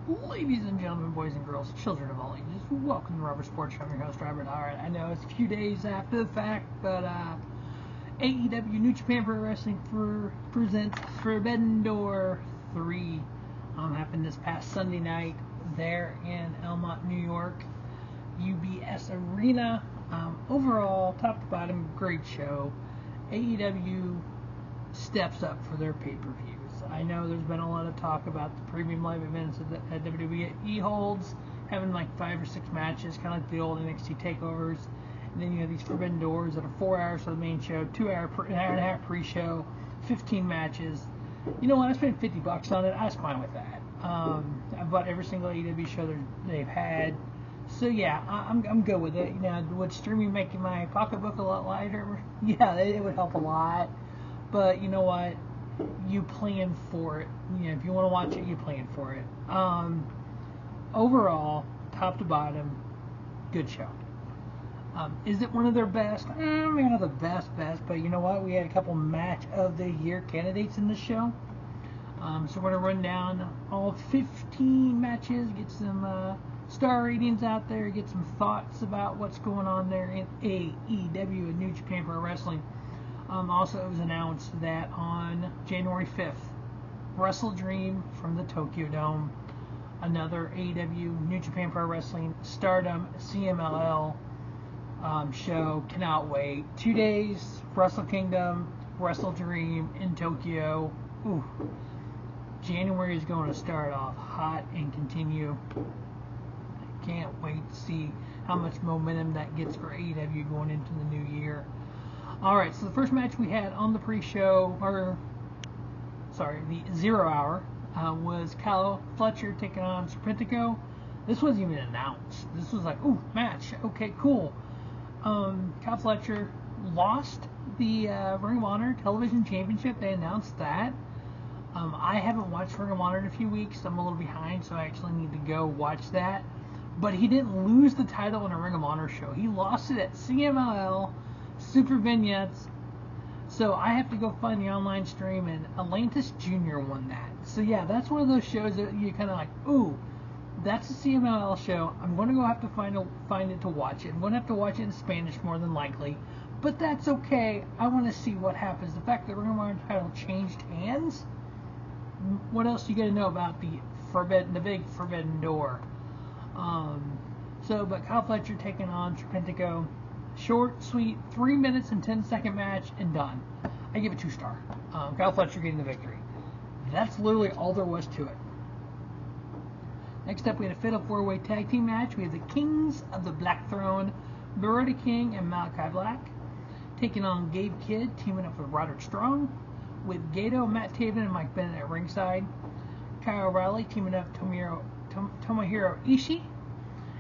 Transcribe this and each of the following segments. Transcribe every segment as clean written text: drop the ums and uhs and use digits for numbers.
Ladies and gentlemen, boys and girls, children of all ages, welcome to Rubber Sports. I'm your host, Robert. Alright, I know it's a few days after the fact, but AEW New Japan Pro Wrestling presents Forbidden Door 3. Happened this past Sunday night there in Elmont, New York, UBS Arena. Overall, top to bottom, great show. AEW steps up for their pay-per-views. I know there's been a lot of talk about the premium live events that WWE holds, having like 5 or 6 matches, kind of like the old NXT takeovers. And then you have these Forbidden Doors that are 4 hours for the main show, an hour and a half pre-show, 15 matches. You know what? I spent $50 on it. I was fine with that. I bought every single AEW show they've had. So yeah, I'm good with it. You know, would streaming make my pocketbook a lot lighter? Yeah, it would help a lot. But you know what? You plan for it. You know, if you want to watch it, you plan for it. Overall, top to bottom, good show. Is it one of their best? Maybe not the best, but you know what? We had a couple match of the year candidates in the show. So we're going to run down all 15 matches, get some star ratings out there, get some thoughts about what's going on there in AEW and New Japan Pro Wrestling. Also, it was announced that on January 5th, Wrestle Dream from the Tokyo Dome, another AEW New Japan Pro Wrestling Stardom CMLL show. Cannot wait. 2 days, Wrestle Kingdom, Wrestle Dream in Tokyo. Ooh. January is going to start off hot and continue. Can't wait to see how much momentum that gets for AEW going into the new year. Alright, so the first match we had on the pre-show, the 0 hour, was Fletcher taking on Serpentico. This wasn't even announced. This was like, ooh, match. Okay, cool. Fletcher lost the Ring of Honor Television Championship. They announced that. I haven't watched Ring of Honor in a few weeks. I'm a little behind, so I actually need to go watch that. But he didn't lose the title in a Ring of Honor show. He lost it at CMLL Super Vignettes. So I have to go find the online stream, and Atlantis Jr. won that. So yeah, that's one of those shows that you kind of like, ooh, that's a CMLL show. I'm going to go have to find it to watch it. I'm going to have to watch it in Spanish more than likely. But that's okay. I want to see what happens. The fact that Ring of Honor title changed hands. What else do you got to know about the big Forbidden Door? But Kyle Fletcher taking on Serpentico. Short, sweet, 3 minutes and 10-second match, and done. I give it 2 stars. Kyle Fletcher getting the victory. That's literally all there was to it. Next up, we had a Fatal 4-Way Tag Team match. We have the Kings of the Black Throne, Brody King and Malakai Black, taking on Gabe Kidd, teaming up with Roderick Strong, with Gedo, Matt Taven, and Mike Bennett at ringside. Kyle O'Reilly teaming up Tomohiro Ishii.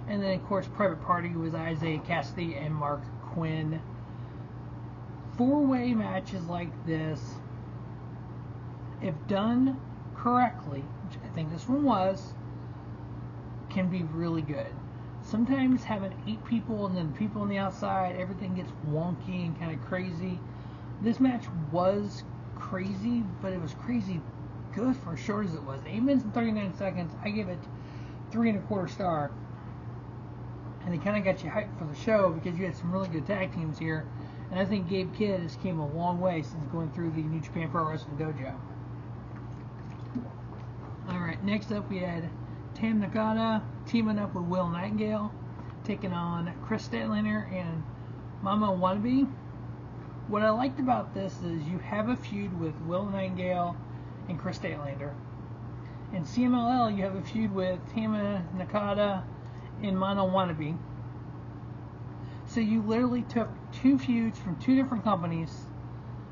And then, of course, Private Party was Isiah, Kassidy, and Marq, Quen. 4-way matches like this, if done correctly, which I think this one was, can be really good. Sometimes having 8 people and then people on the outside, everything gets wonky and kind of crazy. This match was crazy, but it was crazy good for as short as it was. 8 minutes and 39 seconds. I give it 3 1/4 stars. And it kind of got you hyped for the show because you had some really good tag teams here. And I think Gabe Kidd has came a long way since going through the New Japan Pro Wrestling Dojo. Alright, next up we had Nakano teaming up with Willow Nightingale, taking on Kris Statlander and Momo Watanabe. What I liked about this is you have a feud with Willow Nightingale and Kris Statlander. In CMLL, you have a feud with Nakano and Momo Watanabe. So you literally took 2 feuds from 2 different companies.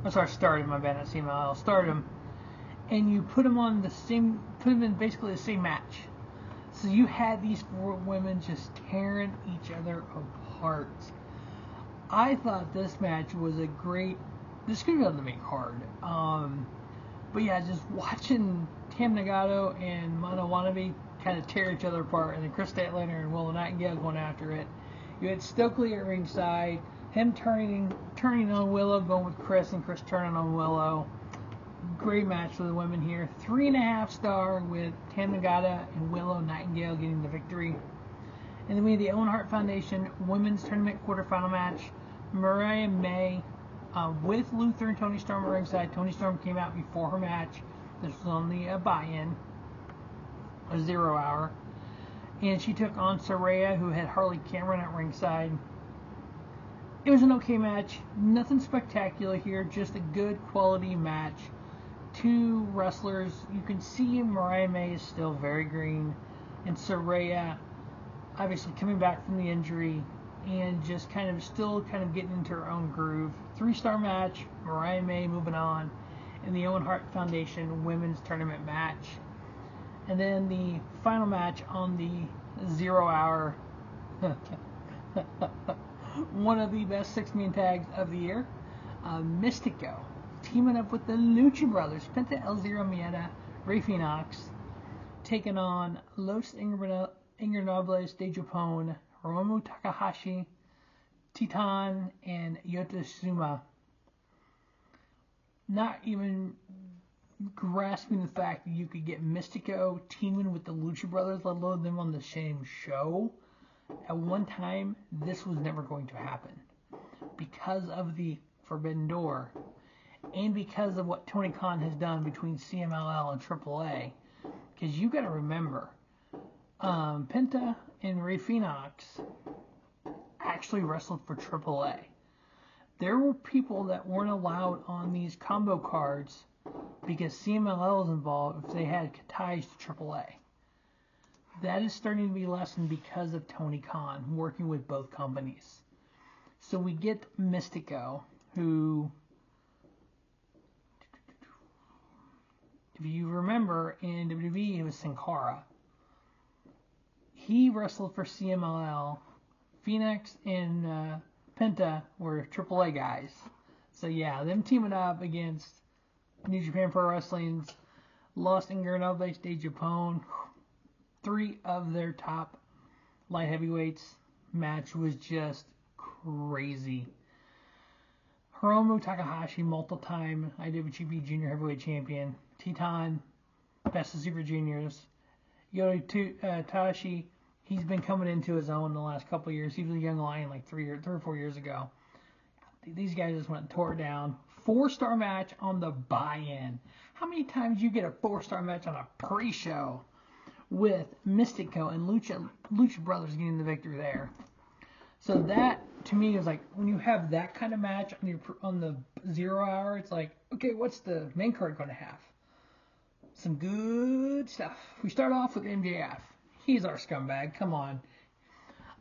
Stardom, my bad, not CMLL, Stardom, and you put them in basically the same match. So you had these 4 women just tearing each other apart. I thought this match was this could have been the main card. But yeah, just watching Nakano and Momo Watanabe kind of tear each other apart, and then Kris Statlander and Willow Nightingale going after it. You had Stokely at ringside, him turning on Willow, going with Kris, and Kris turning on Willow. Great match for the women here. 3.5 star with Tamagata and Willow Nightingale getting the victory. And then we had the Owen Hart Foundation Women's Tournament quarterfinal match. Mariah May with Luther and Toni Storm ringside. Toni Storm came out before her match. This was only a buy-in, a 0 hour. And she took on Saraya, who had Harley Cameron at ringside. It was an okay match. Nothing spectacular here, just a good quality match. Two wrestlers. You can see Mariah May is still very green. And Saraya, obviously coming back from the injury and just still getting into her own groove. 3-star match. Mariah May moving on. And the Owen Hart Foundation Women's Tournament match. And then the final match on the 0 hour. One of the best 6-man tags of the year. Mystico teaming up with the Lucha Brothers, Penta El Zero Miedo, Rey Fénix, taking on Los Ingobernables de Japón, Hiromu Takahashi, Titan, and Yokozuna. Not even grasping the fact that you could get Mystico teaming with the Lucha Brothers, let alone them on the same show. At one time, this was never going to happen because of the Forbidden Door and because of what Tony Khan has done between CMLL and AAA. Because you got to remember, Penta and Rey Fénix actually wrestled for AAA. There were people that weren't allowed on these combo cards because CMLL was involved if they had ties to AAA. That is starting to be lessened because of Tony Khan working with both companies. So we get Mystico, who, if you remember, in WWE, it was Sin Cara. He wrestled for CMLL. Fénix and Penta were AAA guys. So yeah, them teaming up against New Japan Pro Wrestling's Los Ingobernables de Japón. 3 of their top light heavyweights. Match was just crazy. Hiromu Takahashi, multiple-time IWGP Junior Heavyweight Champion. Titan, Best of Super Juniors. Yoto-Tashi, he's been coming into his own in the last couple of years. He was a young lion like 3 or 4 years ago. These guys just went and tore it down. 4-star match on the buy-in. How many times you get a 4-star match on a pre-show with Mystico and Lucha Brothers getting the victory there? So that, to me, is like, when you have that kind of match on the 0 hour, it's like, okay, what's the main card going to have? Some good stuff. We start off with MJF. He's our scumbag. Come on.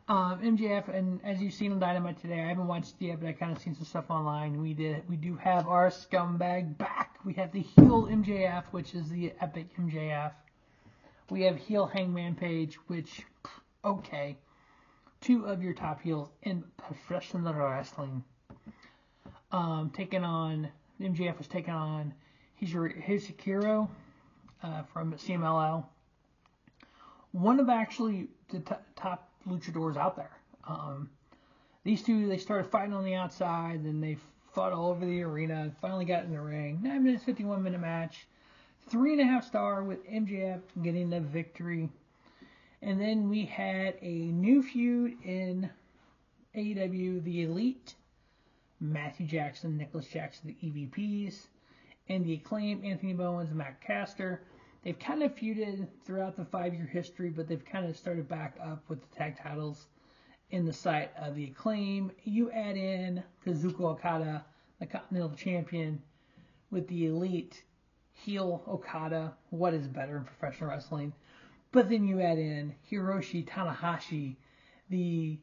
MJF, and as you've seen on Dynamite today, I haven't watched it yet, but I kind of seen some stuff online. We do have our scumbag back. We have the heel MJF, which is the epic MJF. We have heel Hangman Page, which, okay, 2 of your top heels in professional wrestling. MJF was taking on Hisakiro from CMLL. One of actually the top luchadors out there. These two, they started fighting on the outside, then they fought all over the arena, finally got in the ring. 9 minutes, 51-minute match. 3.5 star with MJF getting the victory. And then we had a new feud in AEW, the Elite. Matthew Jackson, Nicholas Jackson, the EVPs. And the Acclaim, Anthony Bowens, and Matt Caster. They've kind of feuded throughout the 5-year history, but they've kind of started back up with the tag titles in the sight of the Acclaim. You add in Kazuchika Okada, the Continental Champion, with the Elite. Heel Okada, what is better in professional wrestling? But then you add in Hiroshi Tanahashi, the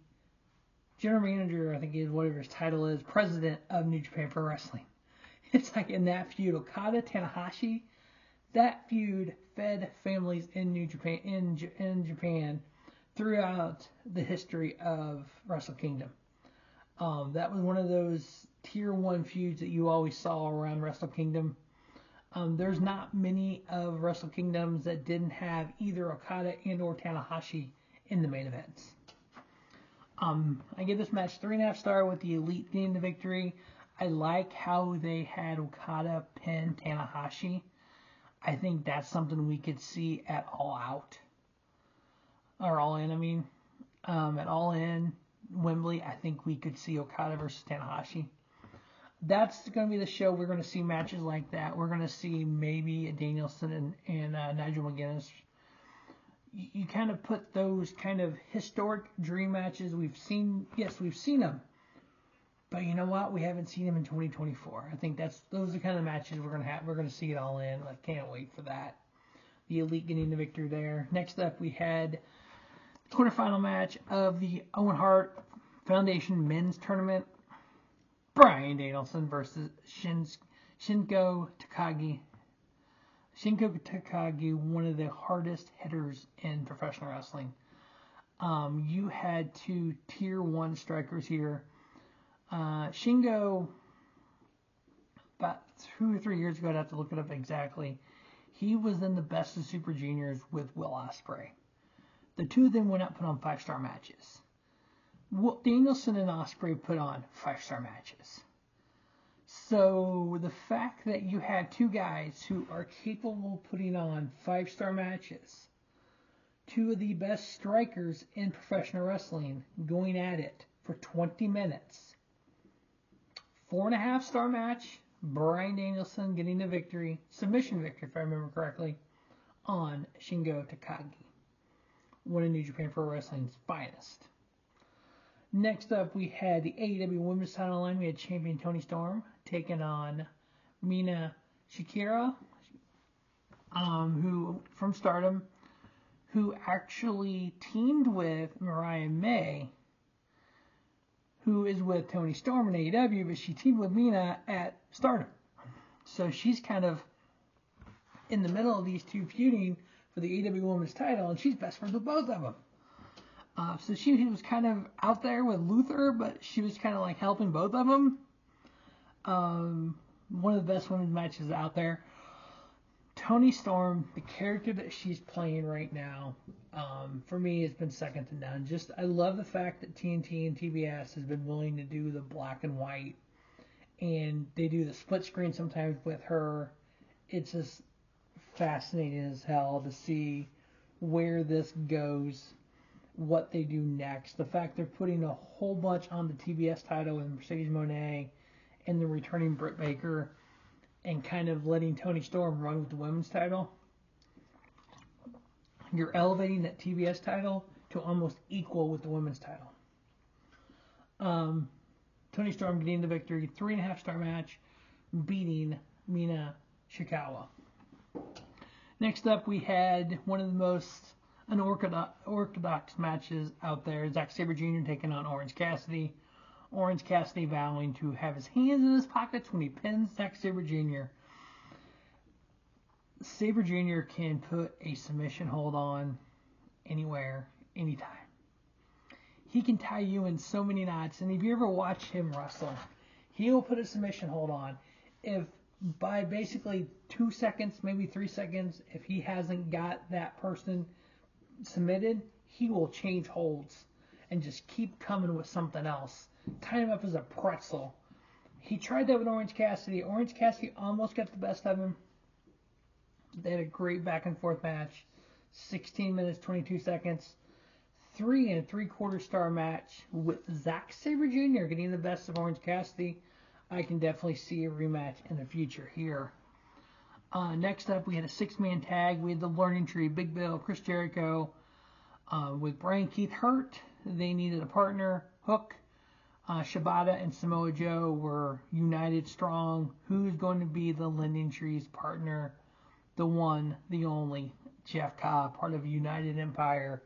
general manager, I think is whatever his title is, president of New Japan Pro Wrestling. It's like in that feud, Okada, Tanahashi, that feud fed families in New Japan, in Japan throughout the history of Wrestle Kingdom. That was one of those tier 1 feuds that you always saw around Wrestle Kingdom. There's not many of Wrestle Kingdoms that didn't have either Okada and or Tanahashi in the main events. I give this match 3.5 star with the Elite getting the victory. I like how they had Okada pin Tanahashi. I think that's something we could see at All Out. Or All In, I mean. At All In, Wembley, I think we could see Okada versus Tanahashi. That's going to be the show. We're going to see matches like that. We're going to see maybe a Danielson and Nigel McGuinness. You kind of put those kind of historic dream matches. We've seen them. But you know what? We haven't seen them in 2024. I think those are the kind of matches we're going to have. We're going to see it All In. I can't wait for that. The Elite getting the victory there. Next up, we had the quarterfinal match of the Owen Hart Foundation Men's Tournament. Bryan Danielson versus Shingo Takagi. Shingo Takagi, one of the hardest hitters in professional wrestling. You had 2 tier 1 strikers here. Shingo, about 2 or 3 years ago, I'd have to look it up exactly, he was in the Best of Super Juniors with Will Ospreay. The two of them went out and put on 5-star matches. Danielson and Ospreay put on 5-star matches. So the fact that you have 2 guys who are capable of putting on 5-star matches, 2 of the best strikers in professional wrestling going at it for 20 minutes. 4.5-star match, Bryan Danielson getting the victory, submission victory if I remember correctly, on Shingo Takagi, one of New Japan Pro Wrestling's finest. Next up, we had the AEW Women's Title line. We had champion Toni Storm taking on Mina Shakira, who from Stardom, who actually teamed with Mariah May, who is with Toni Storm in AEW, but she teamed with Mina at Stardom. So she's kind of in the middle of these two feuding for the AEW Women's Title, and she's best friends with both of them. So she was kind of out there with Luther, but she was kind of like helping both of them. One of the best women's matches out there. Toni Storm, the character that she's playing right now, for me has been second to none. I love the fact that TNT and TBS has been willing to do the black and white, and they do the split screen sometimes with her. It's just fascinating as hell to see where this goes, what they do next. The fact they're putting a whole bunch on the TBS title with Mercedes Moné and the returning Britt Baker, and kind of letting Toni Storm run with the women's title. You're elevating that TBS title to almost equal with the women's title. Toni Storm getting the victory, 3.5-star match, beating Mina Shikawa. Next up, we had one of the most unorthodox matches out there. Zack Sabre Jr. taking on Orange Cassidy. Orange Cassidy vowing to have his hands in his pockets when he pins Zack Sabre Jr. Sabre Jr. can put a submission hold on anywhere, anytime. He can tie you in so many knots, and if you ever watch him wrestle, he will put a submission hold on. If by basically 2 seconds, maybe 3 seconds, if he hasn't got that person submitted, he will change holds and just keep coming with something else. Tie him up as a pretzel. He tried that with Orange Cassidy. Orange Cassidy almost got the best of him. They had a great back and forth match. 16 minutes, 22 seconds. 3 3/4 star match with Zack Sabre Jr. getting the best of Orange Cassidy. I can definitely see a rematch in the future here. Next up, we had a 6-man tag. We had the Learning Tree, Big Bill, Chris Jericho, with Brian Keith hurt. They needed a partner. Hook, Shibata, and Samoa Joe were united strong. Who's going to be the Learning Tree's partner? The one, the only, Jeff Cobb, part of United Empire,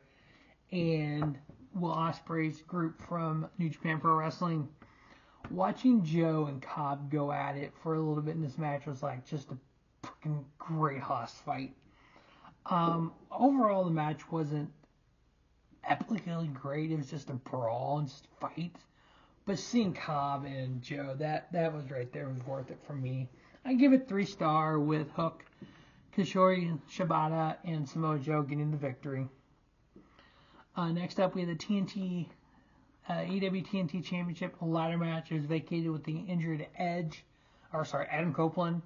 and Will Ospreay's group from New Japan Pro Wrestling. Watching Joe and Cobb go at it for a little bit in this match was like just a freaking great hoss fight. Overall, the match wasn't epically great. It was just a brawl and just a fight. But seeing Cobb and Joe, that was right there. It was worth it for me. I give it 3-star with Hook, Kishori, Shibata, and Samoa Joe getting the victory. Next up, we had the TNT AEW TNT Championship, a ladder match. It was vacated with the injured Adam Copeland.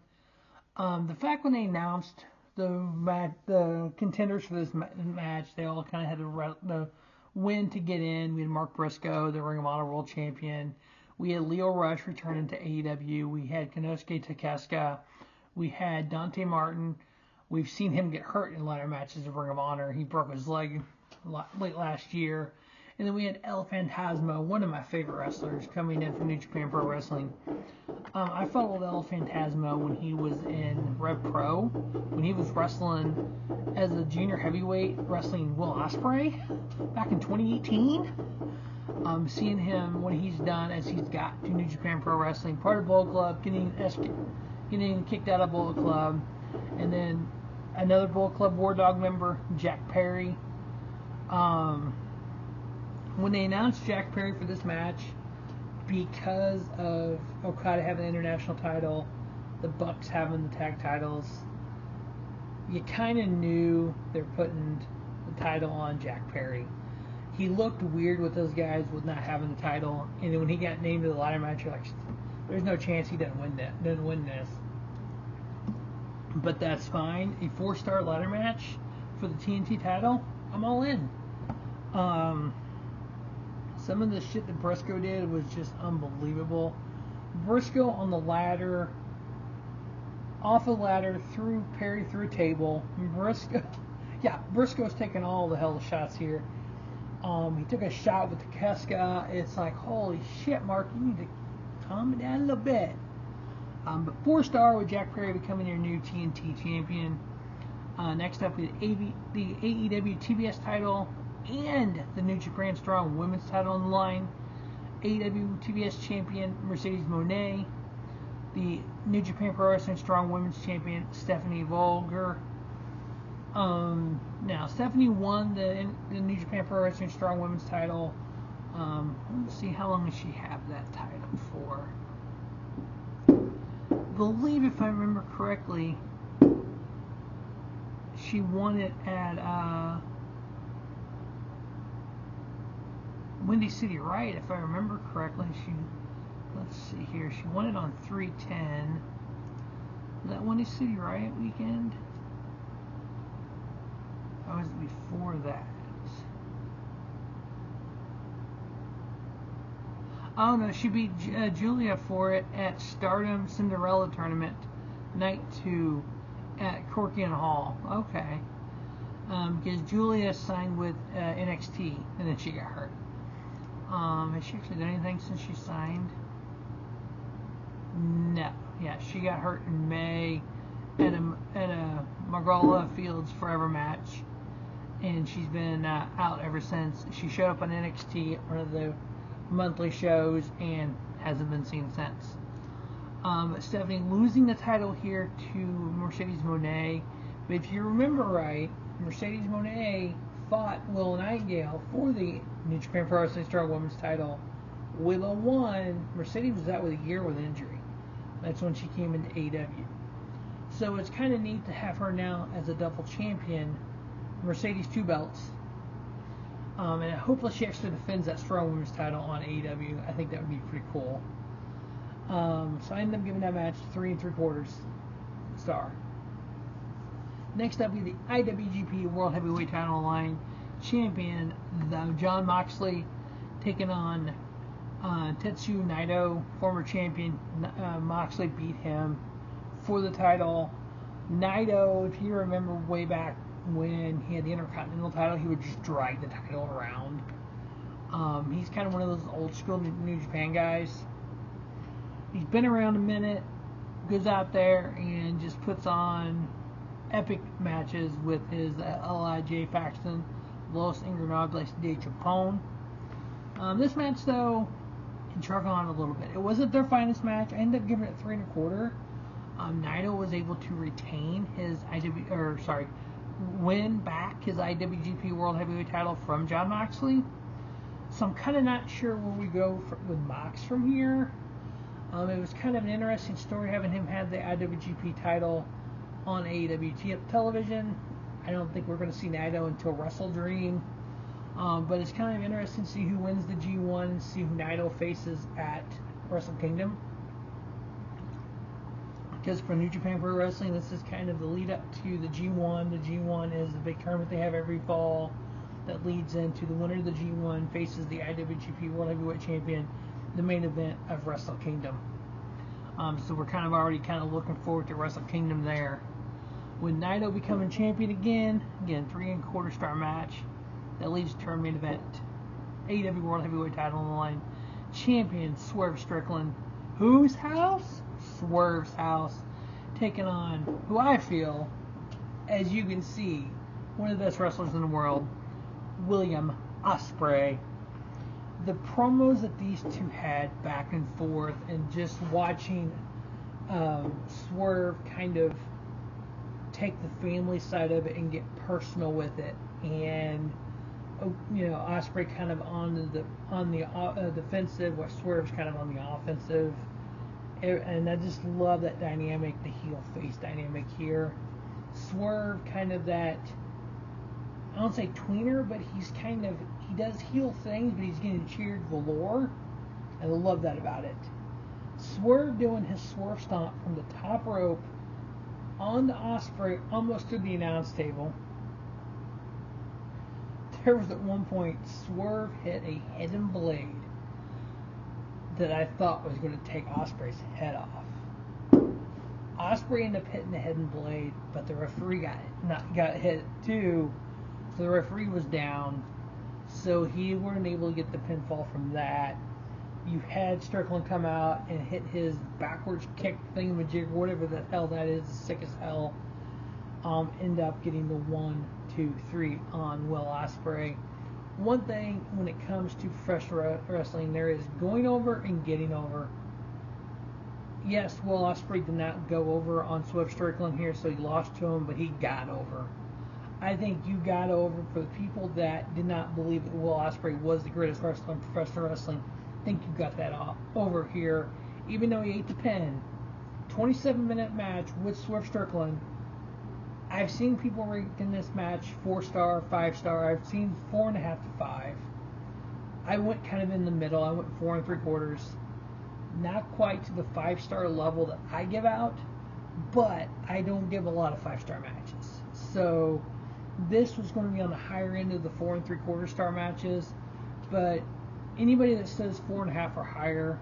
The fact when they announced the contenders for this match, they all kind of had the win to get in. We had Mark Briscoe, the Ring of Honor World Champion. We had Leo Rush returning to AEW. We had Konosuke Takeshita. We had Dante Martin. We've seen him get hurt in ladder matches of Ring of Honor. He broke his leg late last year. And then we had El Phantasmo, one of my favorite wrestlers, coming in from New Japan Pro Wrestling. I followed El Phantasmo when he was in Rev Pro, when he was wrestling as a junior heavyweight, wrestling Will Ospreay back in 2018. Seeing him, what he's done as he's got to New Japan Pro Wrestling, part of Bullet Club, getting kicked out of Bullet Club, and then another Bullet Club War Dog member, Jack Perry. When they announced Jack Perry for this match, because of Okada having the international title, the Bucks having the tag titles, you kind of knew they're putting the title on Jack Perry. He looked weird with those guys with not having the title, and then when he got named to the ladder match, you're like, there's no chance he doesn't win this. But that's fine. A 4-star ladder match for the TNT title, I'm all in. Some of the shit that Briscoe did was just unbelievable. Briscoe on the ladder, off the ladder, threw Perry through a table. Briscoe's taking all the hell shots here. He took a shot with the Keska. It's like, holy shit, Mark, you need to calm it down a little bit. But 4-star with Jack Perry becoming your new TNT champion. Next up, the AEW TBS title and the New Japan Strong Women's title on the line. AEW TBS champion Mercedes Moné. The New Japan Pro Wrestling Strong Women's champion Stephanie Vogler. Now, Stephanie won the New Japan Pro Wrestling Strong Women's title. Let's see, how long does she have that title for? I believe, if I remember correctly, she won it at Windy City Riot, if I remember correctly. Let's see here. She won it on 310. Was that Windy City Riot weekend? Or was it before that? Oh no, she beat Julia for it at Stardom Cinderella Tournament, Night 2 at Corky and Hall. Okay. Because Julia signed with NXT and then she got hurt. Has she actually done anything since she signed? No. Yeah, she got hurt in May at a Margola Fields Forever match, and she's been out ever since. She showed up on NXT at one of the monthly shows and hasn't been seen since. Stephanie losing the title here to Mercedes Moné. But if you remember right, Mercedes Moné fought Willow Nightingale for the New Japan Pro Wrestling Strong Women's title. Willow won. Mercedes was out with a year with injury. That's when she came into AEW. So it's kind of neat to have her now as a double champion. Mercedes 2 belts. And hopefully she actually defends that Strong Women's title on AEW. I think that would be pretty cool. So I ended up giving that match 3 3/4 star. Next up, be the IWGP World Heavyweight Title line champion, Jon Moxley, taking on Tetsuya Naito, former champion. Moxley beat him for the title. Naito, if you remember way back when he had the Intercontinental title, he would just drag the title around. He's kind of one of those old school New Japan guys. He's been around a minute, goes out there and just puts on epic matches with his LIJ faction, Los Ingobernables de Japón. This match, though, can shrug on a little bit. It wasn't their finest match. I ended up giving it 3 1/4. Naito was able to retain his win back his IWGP World Heavyweight title from Jon Moxley. So I'm kind of not sure where we go with Mox from here. It was kind of an interesting story having him have the IWGP title on AEW television. I don't think we're going to see Naito until Wrestle Dream. But it's kind of interesting to see who wins the G1 and see who Naito faces at Wrestle Kingdom. Because for New Japan Pro Wrestling, this is kind of the lead up to the G1. The G1 is the big tournament they have every fall that leads into the winner of the G1 faces the IWGP World Heavyweight Champion, the main event of Wrestle Kingdom. So we're kind of already looking forward to Wrestle Kingdom there. With Naito becoming champion again 3 1/4 star match that leads to our main event. AEW World Heavyweight title on the line. Champion Swerve Strickland. Whose house? Swerve's house. Taking on who I feel, as you can see, one of the best wrestlers in the world, William Ospreay. The promos that these two had back and forth, and just watching Swerve kind of take the family side of it and get personal with it, and Ospreay kind of on the defensive, while Swerve's kind of on the offensive, and I just love that dynamic, the heel face dynamic here. Swerve kind of that, I don't say tweener, but he does heel things, but he's getting cheered galore. I love that about it. Swerve doing his Swerve stomp from the top rope on the Ospreay, almost to the announce table. There was at one point, Swerve hit a hidden blade that I thought was going to take Ospreay's head off. Ospreay ended up hitting the hidden blade, but the referee got hit too. So the referee was down, so he weren't able to get the pinfall from that. You had Strickland come out and hit his backwards kick thingamajig, whatever the hell that is, sick as hell. End up getting the 1, 2, 3 on Will Ospreay. One thing when it comes to professional wrestling, there is going over and getting over. Yes, Will Ospreay did not go over on Swerve Strickland here, so he lost to him, but he got over. I think you got over for the people that did not believe that Will Ospreay was the greatest wrestler in professional wrestling. I think you got that over here, even though he ate the pin. 27-minute match with Swerve Strickland. I've seen people ranking this match 4-star, 5-star. I've seen 4.5 to 5. I went kind of in the middle. I went 4 3/4. Not quite to the 5-star level that I give out, but I don't give a lot of 5-star matches. So this was going to be on the higher end of the 4 3/4 star matches, but anybody that says 4.5 or higher,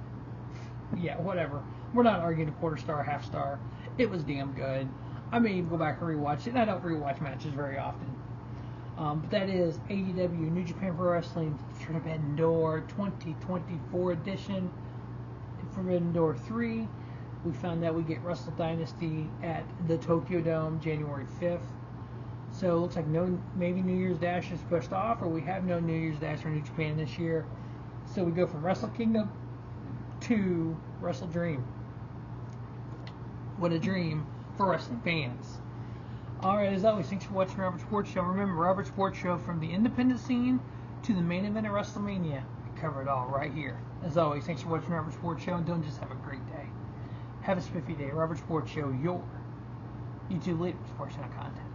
yeah, whatever. We're not arguing a 1/4 star, 1/2 star. It was damn good. I may even go back and rewatch it. I don't rewatch matches very often. But that is AEW New Japan Pro Wrestling Forbidden Door 2024 edition. Forbidden Door 3. We found out we get Wrestle Dynasty at the Tokyo Dome January 5th. So it looks like maybe New Year's Dash is pushed off, or we have no New Year's Dash for New Japan this year. So we go from Wrestle Kingdom to Wrestle Dream. What a dream for wrestling fans. Alright, as always, thanks for watching Robert Sports Show. Remember, Robert Sports Show, from the independent scene to the main event of WrestleMania. We cover it all right here. As always, thanks for watching Robert Sports Show, and don't just have a great day. Have a spiffy day. Robert Sports Show, your YouTube leader, sports channel content.